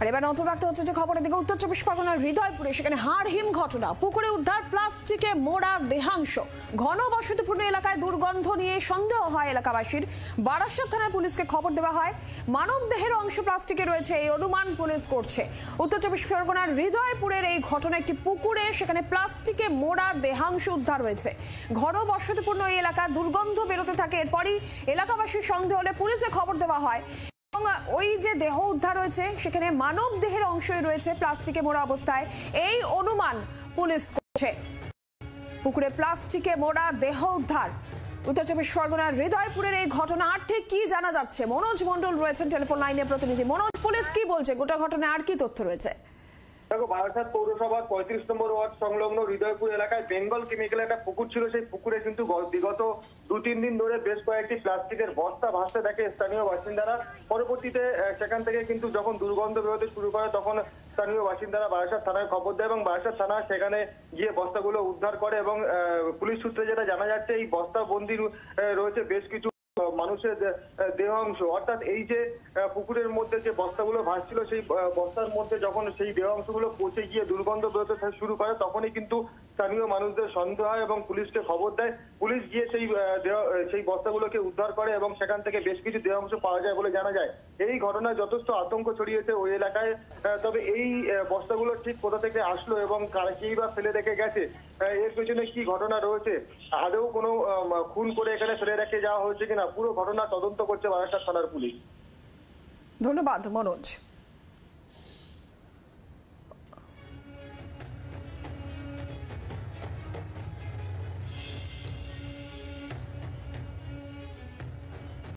আর এবার নজর রাখতে হচ্ছে যে খবরের দিকে উত্তর চব্বিশ পরগনার হৃদয়পুরে সেখানে হাড়হিম ঘটনা, পুকুরে উদ্ধার প্লাস্টিকে মোড়া দেহাংশ। ঘন বসতিপূর্ণ এলাকায় দুর্গন্ধ নিয়ে সন্দেহ হয় এলাকাবাসীর। বারাসাত থানার পুলিশকে খবর দেওয়া হয়। মানব দেহের অংশ প্লাস্টিকে রয়েছে এই অনুমান পুলিশ করছে। উত্তর চব্বিশ পরগনার হৃদয়পুরের এই ঘটনা একটি পুকুরে, সেখানে প্লাস্টিকে মোড়া দেহাংশ উদ্ধার হয়েছে। ঘন বসতিপূর্ণ এই এলাকা দুর্গন্ধ বেরোতে থাকে। এরপরই এলাকাবাসীর সন্দেহ হলে পুলিশে খবর দেওয়া হয়। ওই যে দেহ উদ্ধার হয়েছে সেখানে মানব দেহের অংশই রয়েছে প্লাস্টিকে মোড়া অবস্থায়, এই অনুমান পুলিশ করছে। পুকুরে প্লাস্টিকে মোড়া দেহ উদ্ধার। উত্তর চব্বিশ পরগনার হৃদয়পুরের এই ঘটনা আর ঠিক কি জানা যাচ্ছে? মনোজ মন্ডল রয়েছেন টেলিফোন লাইনে প্রতিনিধি। মনোজ, পুলিশ কি বলছে গোটা ঘটনায় আর কি তথ্য রয়েছে? দেখো, বারাসাত পৌরসভার 35 নম্বর ওয়ার্ড সংলগ্ন হৃদয়পুর এলাকায় বেঙ্গল কেমিক্যাল একটা পুকুর ছিল। সেই পুকুরে কিন্তু বিগত 2-3 দিন ধরে বেশ কয়েকটি প্লাস্টিকের বস্তা ভাসতে দেখে স্থানীয় বাসিন্দারা। পরবর্তীতে সেখান থেকে কিন্তু যখন দুর্গন্ধ বেরোতে শুরু করে তখন স্থানীয় বাসিন্দারা বারাসাত থানায় খবর দেয় এবং বারাসাত থানা সেখানে গিয়ে বস্তাগুলো উদ্ধার করে। এবং পুলিশ সূত্রে যেটা জানা যাচ্ছে, এই বস্তা বন্দি রয়েছে বেশ কিছু মানুষের দেহ অংশ। অর্থাৎ এই যে পুকুরের মধ্যে যে বস্তাগুলো ভাসছিল, সেই বস্তার মধ্যে যখন সেই দেহ অংশগুলো পচে গিয়ে দুর্গন্ধ বেরোতে শুরু করে তখনই কিন্তু স্থানীয় মানুষদের সন্দেহ হয় এবং পুলিশকে খবর দেয়। পুলিশ গিয়ে সেই বস্তাগুলোকে উদ্ধার করে এবং সেখান থেকে বেশ কিছু দেহ অংশ পাওয়া যায় বলে জানা যায়। এই ঘটনায় যথেষ্ট আতঙ্ক ছড়িয়েছে ওই এলাকায়। তবে এই বস্তাগুলো ঠিক কোথা থেকে আসলো এবং কেই বা ফেলে রেখে গেছে, এর পেছনে কি ঘটনা রয়েছে, আদৌ কোনো খুন করে এখানে ফেলে রেখে যাওয়া হয়েছে কিনা, পুরো ঘটনা তদন্ত করছে বারাসাত থানার পুলিশ। ধন্যবাদ মনোজ।